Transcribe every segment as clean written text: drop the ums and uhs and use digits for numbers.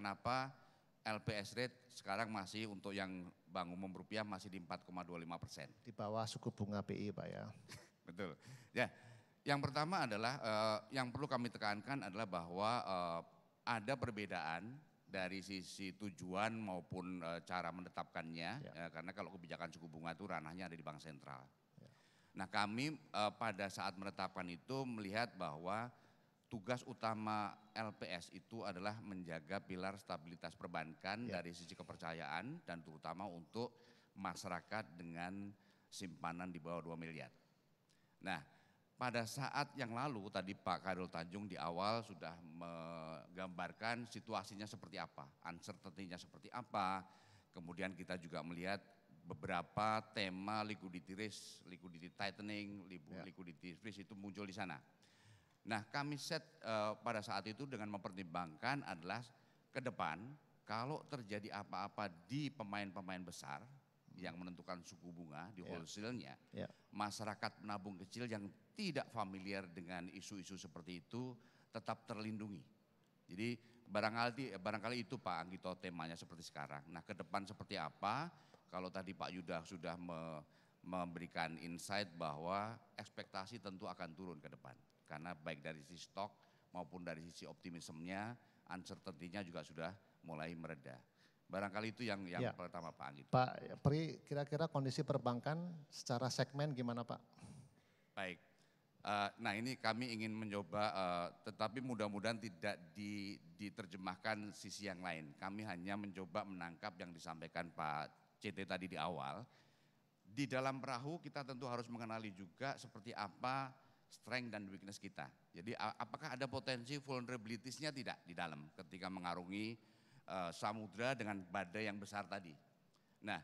kenapa LPS rate sekarang masih untuk yang bank umum rupiah masih di 4,25%. Di bawah suku bunga BI Pak ya. Betul. Ya, yang pertama adalah yang perlu kami tekankan adalah bahwa ada perbedaan dari sisi tujuan maupun cara menetapkannya, karena kalau kebijakan suku bunga itu ranahnya ada di bank sentral. Nah kami pada saat menetapkan itu melihat bahwa tugas utama LPS itu adalah menjaga pilar stabilitas perbankan dari sisi kepercayaan dan terutama untuk masyarakat dengan simpanan di bawah 2 miliar. Nah pada saat yang lalu tadi Pak Khairul Tanjung di awal sudah menggambarkan situasinya seperti apa, uncertainty-nya seperti apa, kemudian kita juga melihat beberapa tema liquidity risk, liquidity tightening, liquidity risk itu muncul di sana. Nah kami set pada saat itu dengan mempertimbangkan adalah ke depan kalau terjadi apa-apa di pemain-pemain besar yang menentukan suku bunga di wholesale-nya, masyarakat penabung kecil yang tidak familiar dengan isu-isu seperti itu tetap terlindungi. Jadi barangkali itu Pak Anggito temanya seperti sekarang. Nah ke depan seperti apa? Kalau tadi Pak Yuda sudah memberikan insight bahwa ekspektasi tentu akan turun ke depan. Karena baik dari sisi stok maupun dari sisi optimismenya, uncertainty-nya juga sudah mulai mereda. Barangkali itu yang pertama Pak Anggito. Pak Pri, kira-kira kondisi perbankan secara segmen gimana Pak? Baik, nah ini kami ingin mencoba, tetapi mudah-mudahan tidak diterjemahkan sisi yang lain. Kami hanya mencoba menangkap yang disampaikan Pak CT tadi di awal. Di dalam perahu kita tentu harus mengenali juga seperti apa strength dan weakness kita. Jadi apakah ada potensi vulnerabilities-nya tidak di dalam ketika mengarungi samudra dengan badai yang besar tadi. Nah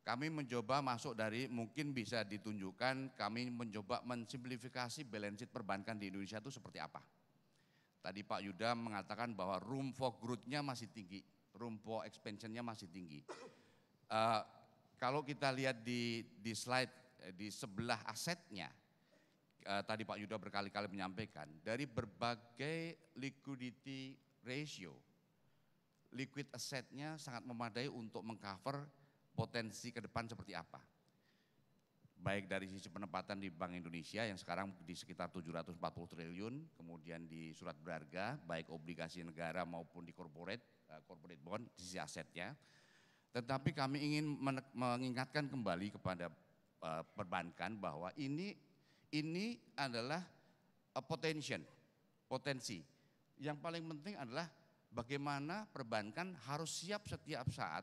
kami mencoba masuk dari mungkin bisa ditunjukkan kami mencoba mensimplifikasi balance sheet perbankan di Indonesia itu seperti apa. Tadi Pak Yuda mengatakan bahwa room for growth-nya masih tinggi, room for expansion-nya masih tinggi. Kalau kita lihat di slide di sebelah asetnya, tadi Pak Yuda berkali-kali menyampaikan dari berbagai liquidity ratio, liquid assetnya sangat memadai untuk mengcover potensi ke depan seperti apa. Baik dari sisi penempatan di Bank Indonesia yang sekarang di sekitar 740 triliun, kemudian di surat berharga, baik obligasi negara maupun di corporate bond, di sisi asetnya. Tetapi kami ingin mengingatkan kembali kepada perbankan bahwa ini adalah potensi. Yang paling penting adalah bagaimana perbankan harus siap setiap saat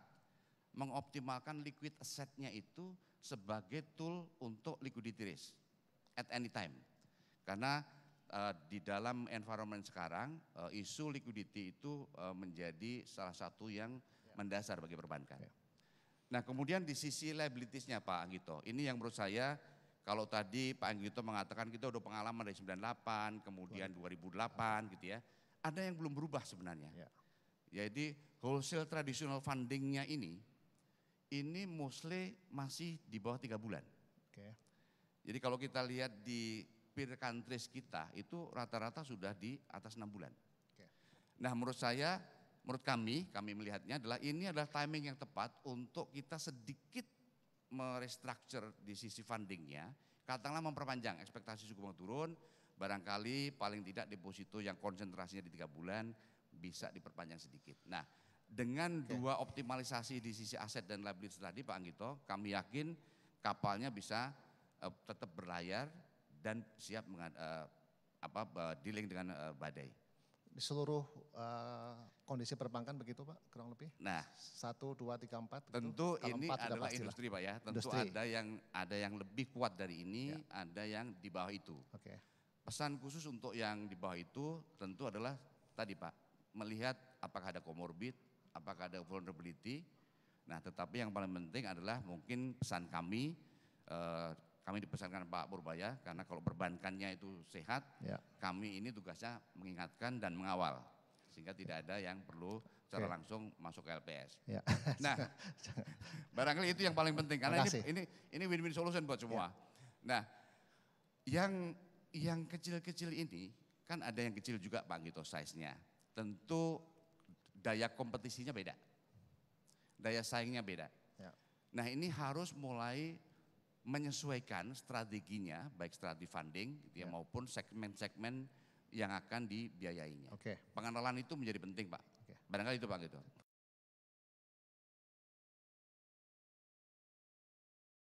mengoptimalkan liquid assetnya itu sebagai tool untuk liquidity risk at any time. Karena di dalam environment sekarang isu liquidity itu menjadi salah satu yang mendasar bagi perbankan. Nah kemudian di sisi liabilities-nya Pak Anggito, ini yang menurut saya kalau tadi Pak Anggito mengatakan kita udah pengalaman dari 98, kemudian 2008 gitu ya, ada yang belum berubah sebenarnya. Jadi wholesale traditional funding-nya ini mostly masih di bawah 3 bulan. Jadi kalau kita lihat di peer countries kita itu rata-rata sudah di atas 6 bulan. Nah menurut kami melihatnya adalah ini adalah timing yang tepat untuk kita sedikit merestructure di sisi fundingnya, katakanlah memperpanjang ekspektasi suku bunga turun, barangkali paling tidak deposito yang konsentrasinya di 3 bulan bisa diperpanjang sedikit. Nah dengan dua optimalisasi di sisi aset dan liability tadi Pak Anggito, kami yakin kapalnya bisa tetap berlayar dan siap dealing dengan badai. Di seluruh kondisi perbankan begitu Pak, kurang lebih? Nah, 1, 2, 3, 4. tentu ini adalah industri Pak ya, tentu ada yang lebih kuat dari ini, ada yang di bawah itu. Pesan khusus untuk yang di bawah itu tentu adalah tadi Pak, melihat apakah ada comorbid, apakah ada vulnerability. Nah tetapi yang paling penting adalah mungkin pesan kami dipesankan Pak Purbaya, karena kalau perbankannya itu sehat, kami ini tugasnya mengingatkan dan mengawal. Sehingga tidak ada yang perlu secara langsung masuk ke LPS. Nah barangkali itu yang paling penting, karena ini win-win solution buat semua. Nah yang kecil-kecil ini, kan ada yang kecil juga Pak Anggito size-nya. Tentu daya kompetisinya beda, daya saingnya beda. Ya. Nah ini harus mulai menyesuaikan strateginya, baik strategi funding gitu ya, maupun segmen-segmen yang akan dibiayainya. Oke. Pengenalan itu menjadi penting Pak, Oke. barangkali itu Pak gitu.